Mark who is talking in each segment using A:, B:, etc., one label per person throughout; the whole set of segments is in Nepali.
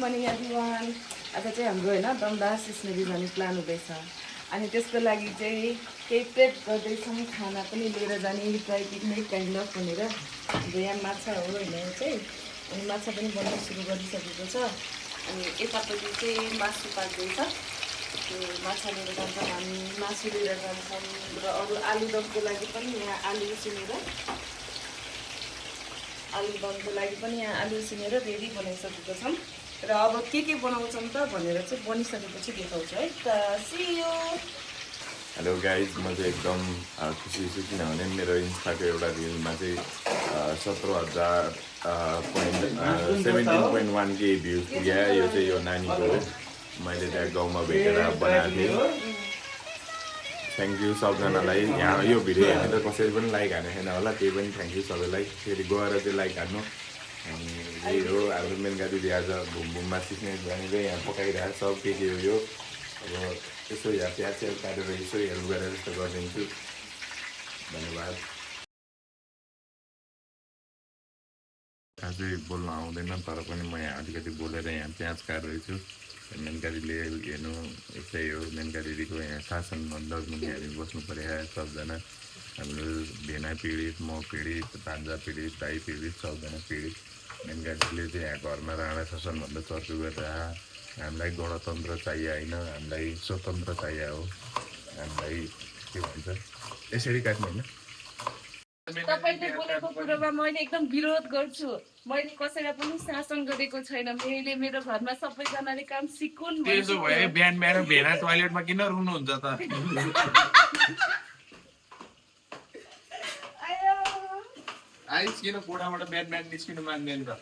A: Morning everyone. आज चाहिँ हाम्रो होइन दमदा सिस्नेरी जाने प्लान हुँदैछ अनि त्यसको लागि चाहिँ केही प्रेप गर्दैछौँ, खाना पनि लिएर जाने ड्राई पिकनिक काइन्ड अफ भनेर। हाम्रो यहाँ माछा हो होइन यहाँ चाहिँ, अनि माछा पनि बन्न सुरु गरिसकेको छ। अनि यतापट्टि चाहिँ मासु पाक्दैछ, त्यो माछा लिएर जान्छौँ हामी, मासु लिएर जान्छौँ र अरू आलुदमको लागि पनि यहाँ आलु उसिनेर आलु उसिनेर रेडी बनाइसकेको छौँ। र अब के बनाउँछौँ त भनेर चाहिँ बनिसकेपछि देखाउँछु है त। C you.
B: हेलो गाइज, म चाहिँ एकदम खुसी छु किनभने मेरो इन्स्टाको एउटा रिलमा चाहिँ 17.1K भ्युज पुग्यो। यो चाहिँ यो नानीको हो, मैले त्यहाँ गाउँमा भेटेर बनाएको थिएँ। थ्याङ्क यू सबजनालाई। यहाँ यो भिडियो हेर्ने त कसैले पनि लाइक हाने छैन होला, त्यही पनि थ्याङ्क यू सबैलाई। फेरि गएर चाहिँ लाइक हान्नु। अनि यही हो हाम्रो मेनका दिदी आज घुममा सिक्ने भनेर यहाँ पकाइरहेको सब के हो यो। अब यसो यहाँ प्याज स्याज काटेर यसो हेल्प गरेर जस्तो गरिदिन्छु। धन्यवाद। अझै बोल्न आउँदैन तर पनि म यहाँ अलिकति बोलेर यहाँ प्याज काट्दैछु। मेनका दिदीले हेर्नु यस्तै हो, मेनका दिदीको यहाँ शासन लग्नुमा हामी बस्नु पऱ्यो सबजना। हाम्रो भेना पीडित, म पीडित, भान्जा पीडित, दाई पीडित, सबजना पीडित। मेनका दिदीले चाहिँ यहाँ घरमा राणा शासनभन्दा चर्चो गरेर हामीलाई गणतन्त्र चाहियो होइन, हामीलाई स्वतन्त्र चाहियो हो। हामीलाई के भन्छ यसरी काट्नु होइन।
A: तपाईले बोलेको कुरोमा मैले एकदम विरोध गर्छु। मैले कसैलाई पनि शासन गरेको छैन। मैले मेरो घरमा सबैजनाले काम सिकुन्।
C: त्यसो भए बिहान बिहान भेना टोयलेटमा किन रुनुहुन्छ त? आइस किन कोठाबाट बिहान बिहान निस्किनु मान्दैन त?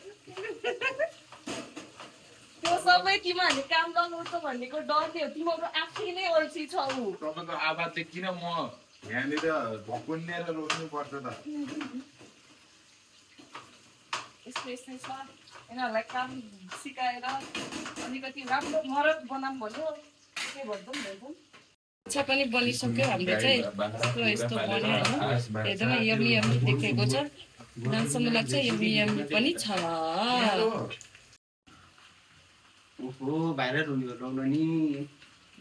A: त्यो सबै तिमीहरूले काम लगाउँछ भन्नेको डर थियो। तिमीहरू आफै नै अल्छी छौ।
C: तपाईँको आवाज चाहिँ किन म यहाँनिर भकुन्नेर रोक्नु पर्छ त?
A: यस्तै छ यिनीहरूलाई काम सिकाएर अलिकति राम्रो मरद बनाऊँ भन्यो। के भन्छौँ माछा पनि बनिसक्यो हाम्रो चाहिँ। यस्तो बन्यो होइन, एकदमै यम्मी यम्मी देखेको छ। नानसम्म लाग्छ यम्मी यम्मी पनि छ।
D: ओहो भाइरल हुने हो लाउन नि।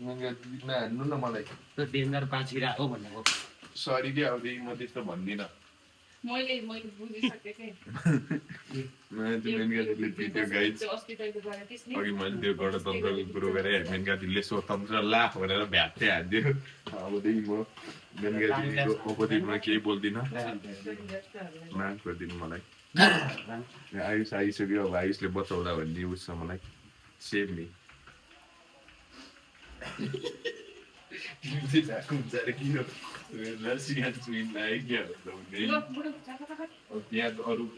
C: हान्नु न मलाई
D: त्यो डेन्जर पाछिरा हो भनेको।
C: सरी कि अबदेखि म त्यस्तो भन्दिनँ।
A: मैले बुझिसकेँ के
B: अघि मैले त्यो गणतन्त्रको कुरो गरेँ, मेनका दिदीले स्वतन्त्र ला भनेर भ्याट्दै हान्थ्यो। अबदेखि म मेनका दिदीको अपोजिटमा केही बोल्दिनँ। माफ गरिदिनु मलाई। आयुष आइसक्यो, अब आयुषले बचाउँदा भन्ने उस छ मलाई। Save me.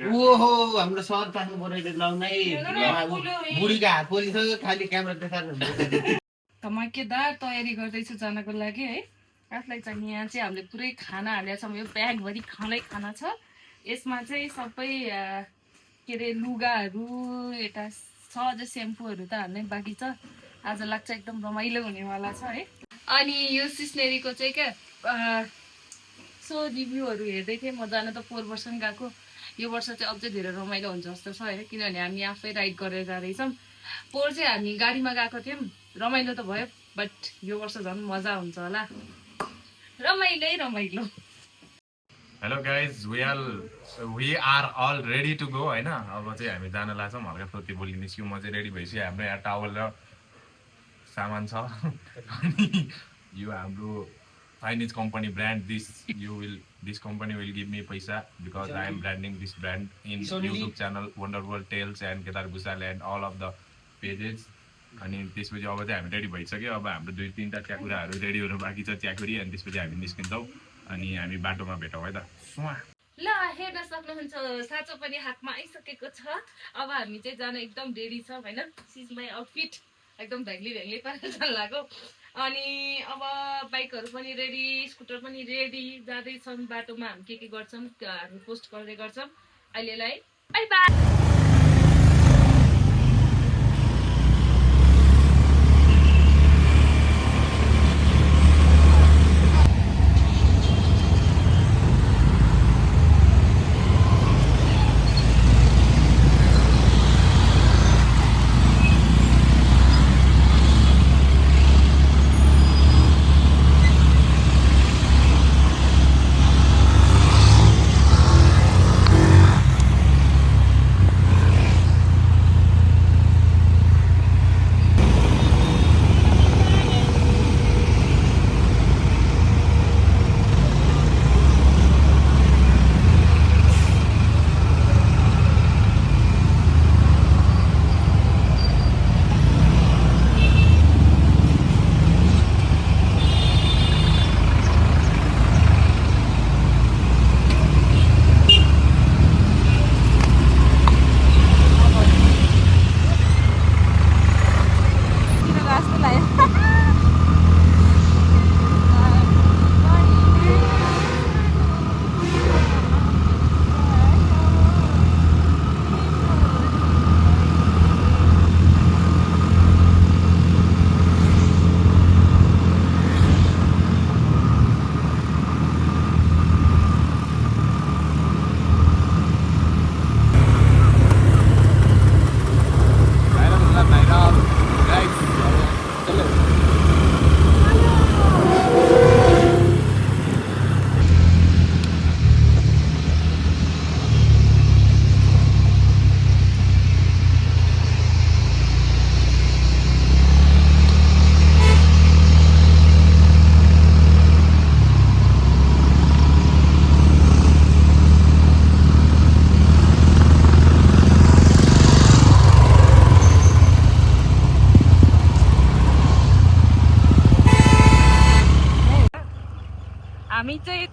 D: ओहो हाम्रो सहर पाख्नु पर्यो लाउनै। बुढीको हात पोलिसक्यो, खालि क्यामेरा देखाएर।
A: धमाकेदार तयारी गर्दैछु जानको लागि है। आफूलाई चाहिँ यहाँ चाहिँ हामीले पुरै खाना हालेको छौँ। यो ब्यागभरि खाना छ। यसमा चाहिँ सबै के अरे लुगाहरू, यता छ अझै सेम्पूहरू त हाल्नै बाँकी छ। आज लाग्छ एकदम रमाइलो हुनेवाला छ है। अनि यो सिस्नेरीको चाहिँ क्या सो रिभ्यूहरू हेर्दै थिएँ म। जान त 4 वर्ष गएको, यो वर्ष चाहिँ अझै धेरै रमाइलो हुन्छ जस्तो छ होइन, किनभने हामी आफै राइड गरेर जाँदैछौँ। पोहोर चाहिँ हामी गाडीमा गएको थियौँ, रमाइलो त भयो, बट यो वर्ष झन् मजा हुन्छ होला, रमाइलो।
B: Hello guys, we are all ready to go होइन। अब चाहिँ हामी जान लाग्छौँ। हल्का सोती बोली निस्क्यौँ। म चाहिँ रेडी भइसक्यो। हाम्रो यहाँ टावल र सामान छ। अनि यो हाम्रो Chinese company brand, this company will give me पैसा because I am branding this brand in YouTube channel Wonderworld Tales and Kedar Bhusal and all of the pages. अनि त्यसपछि अब चाहिँ हामी रेडी भइसक्यो। अब हाम्रो 2-3टा च्याकुराहरू रेडी हुनु बाँकी छ, च्याकुरी। अनि त्यसपछि हामी निस्किन्छौँ अनि हामी बाटोमा भेटौँ है त।
A: ल हेर्न सक्नुहुन्छ, साँचो पनि हातमा आइसकेको छ। अब हामी चाहिँ जान एकदम रेडी छौँ होइन। सिज माई आउटफिट एकदम भ्याङ्ली पारेर जान लाग्यो। अनि अब बाइकहरू पनि रेडी, स्कुटर पनि रेडी। जाँदैछौँ बाटोमा। हामी के गर्छौँ हामी पोस्ट गर्दै गर्छौँ। अहिलेलाई बाई बाई।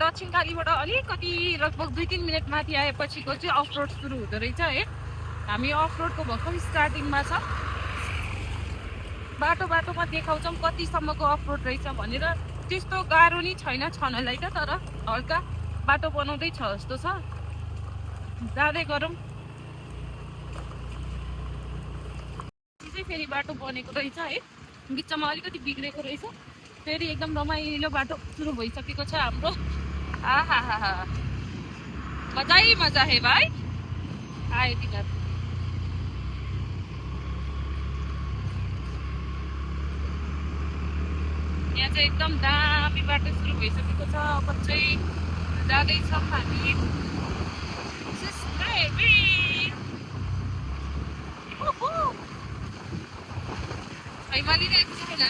A: दक्षिण कालीबाट अलिकति लगभग 2-3 मिनट माथि आएपछिको चाहिँ अफ रोड सुरु हुँदो रहेछ है। हामी अफ रोडको भर्खर स्टार्टिङमा छ। बाटोमा देखाउँछौँ कतिसम्मको अफ रोड रहेछ भनेर। त्यस्तो गाह्रो नि छैन छनलाई त, तर हल्का बाटो बनाउँदै छ जस्तो छ। जाँदै गरौँ। फेरि बाटो बनेको रहेछ है, बिचमा अलिकति बिग्रेको रहेछ। फेरि एकदम रमाइलो बाटो सुरु भइसकेको छ हाम्रो। आहा मजै मजा है भाइ। आयो टिकट। यहाँ चाहिँ एकदम दामी बाटो सुरु भइसकेको छ। अब चाहिँ जाँदैछौँ हामी हिमालीरहेको छ होला।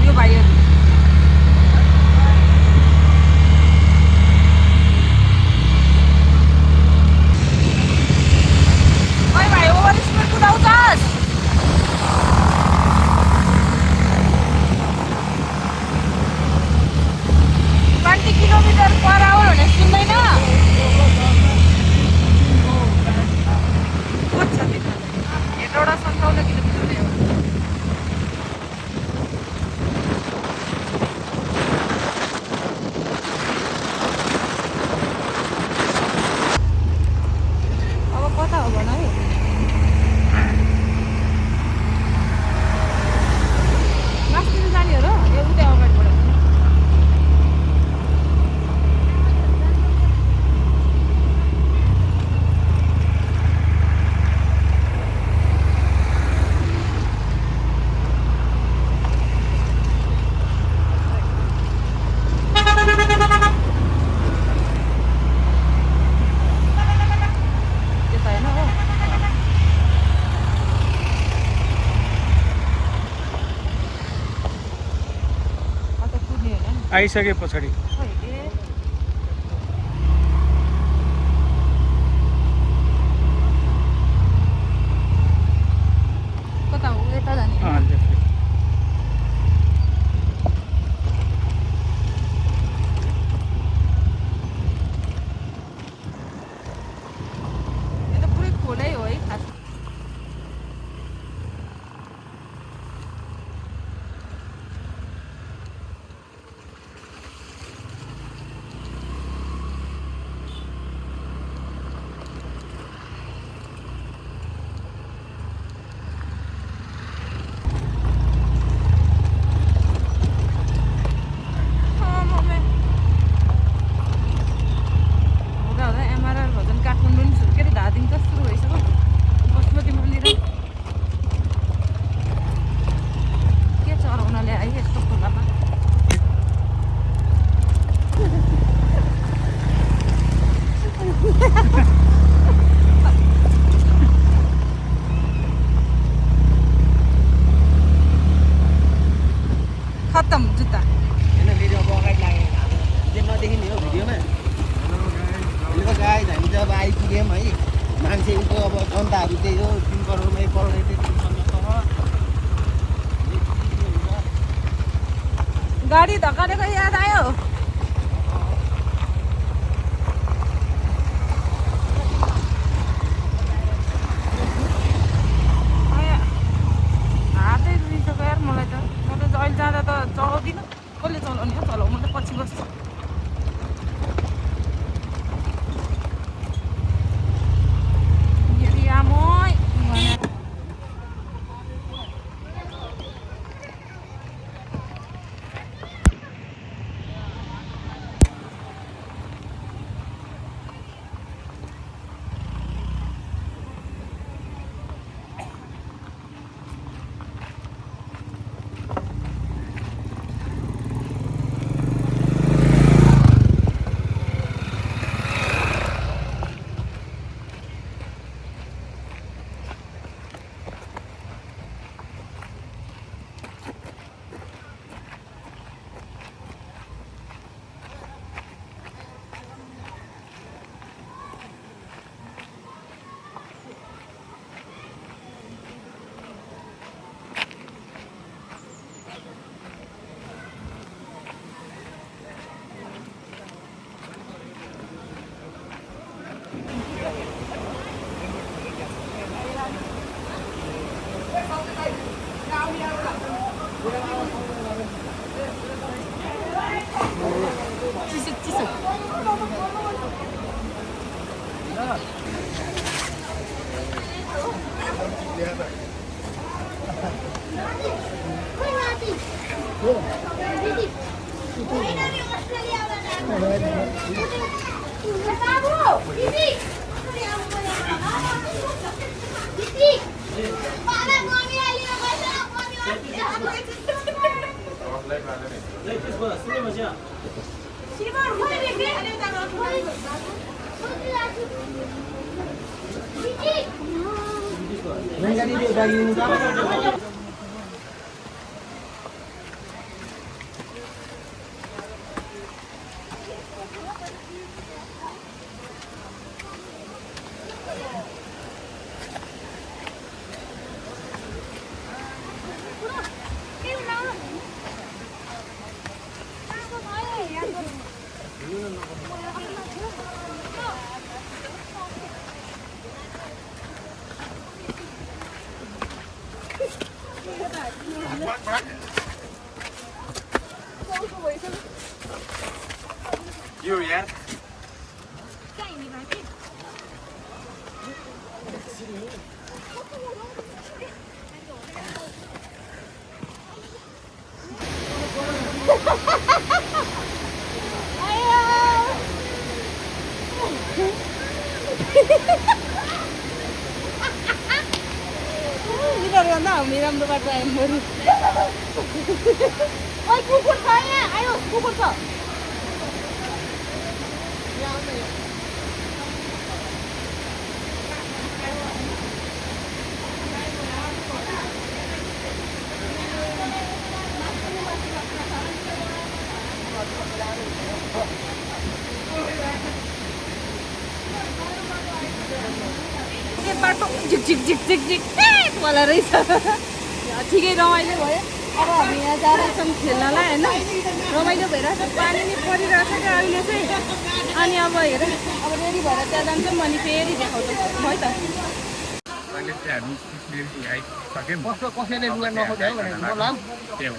A: यो भाइहरू
E: आइसके पछाडि
A: कता हो यता जाने? यो त पुरै खोलै हो है खास। खत्तम जुत्ता।
D: नदेखिने हो भिडियोमा। गाइज हामी चाहिँ अब आइपुग्यौँ है। मान्छेको अब जनताहरू त्यही हो 3 करोडमा 1 करोड
A: गाडी धकालेको याद आयो। हातै दुखिसक्यो यार मलाई त। म त अहिले जाँदा त चलाउँदिनँ। कसले चलाउने हो? चलाउ, म त पछि बस्छु।
B: यो यार
A: गर्दा हामी राम्रो बाटो आयौँ बरु ओइ कुकुर छ यहाँ आयो कुकुर छ बाटो झिक झिक झिक झिक झिक वाला रहेछ ठिकै रमाइलो भयो अब हामी यहाँ जाँदैछौँ खेल्नलाई होइन रमाइलो भइरहेछ पानी नि परिरहेछ क्या अहिले चाहिँ अनि अब हेर अब रेडी भएर त्यहाँ जान्छौँ अनि फेरि देखाउँछौँ है त
D: कसैले लुगा नखोज्यो भने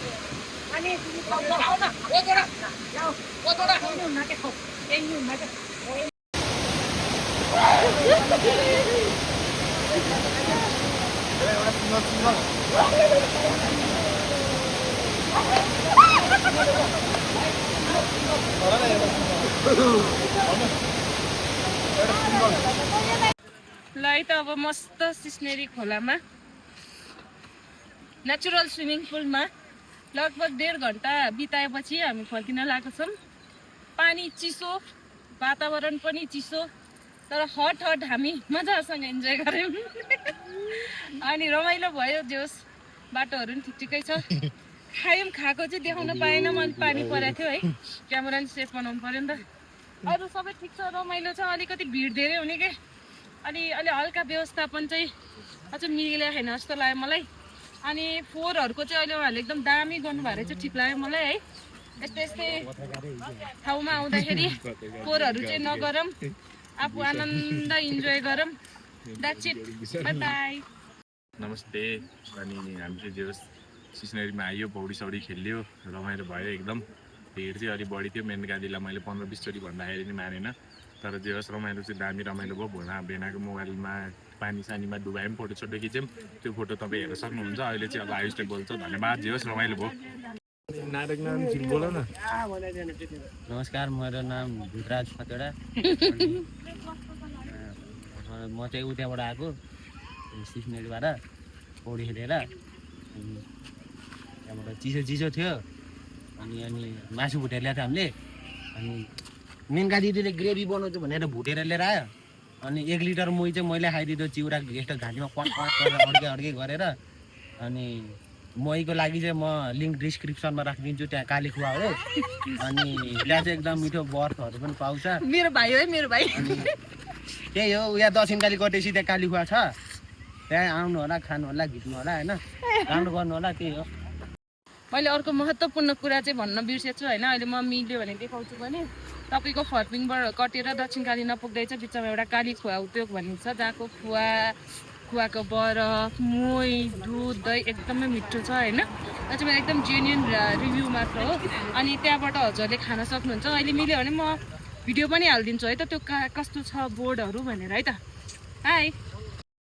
A: ल है त अब मस्त सिस्नेरी खोलामा नेचुरल स्विमिङ पुलमा लगभग 1.5 घन्टा बिताएपछि हामी फर्किन लागेको छौँ। पानी चिसो, वातावरण पनि चिसो, तर हट हामी मजासँग इन्जोय गऱ्यौँ। अनि रमाइलो भयो, जोस् बाटोहरू पनि ठिकै छ। खाएको चाहिँ देखाउन पाएन, मैले पानी परेको थियो है, क्यामेरा नि सेफ बनाउनु पर्यो नि त। अरू सबै ठिक छ, रमाइलो छ। अलिकति भिड धेरै हुने के, अलि हल्का व्यवस्थापन चाहिँ अझ मिलेको छैन जस्तो लाग्यो मलाई। अनि फोहोरहरूको चाहिँ अहिले उहाँहरूले एकदम दामी गर्नुभएको रहेछ, ठिक लाग्यो मलाई है। यस्तै ठाउँमा आउँदाखेरि फोहोरहरू चाहिँ नगरौँ, आफू आनन्द इन्जोय गरौँ। That's it, by by.
B: नमस्ते। अनि हामी चाहिँ जे होस् सिस्नेरीमा आइयो, पौडी सौडी खेल्यो, रमाइलो भयो एकदम। भिड चाहिँ अलिक बढी थियो, मेन गाडीलाई मैले 15-20 चोटि भन्दाखेरि नि मानेन। तर जे होस् रमाइलो चाहिँ दामी रमाइलो भयो। भेनाको मोबाइलमा पानी सानीमा डुबाए पनि फोटो खिच्यौँ, त्यो फोटो तपाईँ हेर्न सक्नुहुन्छ। अहिले चाहिँ अब आयुषले बोल्छ, धन्यवाद। जे होस् रमाइलो भयो। बोल न।
D: नमस्कार, मेरो नाम भूतराज खतेडा। म चाहिँ उताबाट आएको, सिस्नेरीबाट पौडी खेलेर। त्यहाँबाट चिसो थियो, अनि मासु भुटेर ल्याएको थियो हामीले। अनि मेनका दिदीले ग्रेभी बनाउँछु भनेर भुटेर लिएर आयो। अनि 1 लिटर मही चाहिँ मैले खाइदिएको, चिउरा यस्तो घाँटीमा क्वाक गरेर अड्के गरेर। अनि महीको लागि चाहिँ म लिङ्क डिस्क्रिप्सनमा राखिदिन्छु, त्यहाँ कालीखुवा हो। अनि त्यहाँ चाहिँ एकदम मिठो बर्फहरू पनि पाउँछ।
A: मेरो भाइ है, मेरो भाइ।
D: अनि त्यही हो, यहाँ दक्षिणकाली कटेसी त्यहाँ कालीखुवा छ, त्यहाँ आउनु होला, खानु होला, घिच्नु होला होइन, राम्रो गर्नु होला। त्यही हो।
A: मैले अर्को महत्त्वपूर्ण कुरा चाहिँ भन्न बिर्सेछु होइन। अहिले म मिल्यो भने देखाउँछु भने तपाईँको फर्पिङबाट कटेर दक्षिणकाली नपुग्दै चाहिँ बिचमा एउटा कालीखुवा उद्योग भन्ने छ, जहाँको खुवाको बरफ, मही, दुध, दही एकदमै मिठो छ होइन। त्यो चाहिँ मेरो एकदम जेन्युन रिभ्यू मात्र हो। अनि त्यहाँबाट हजुरले खान सक्नुहुन्छ। अहिले मिल्यो भने म भिडियो पनि हालिदिन्छु है त, त्यो कस्तो छ बोर्डहरू भनेर है त। हाई।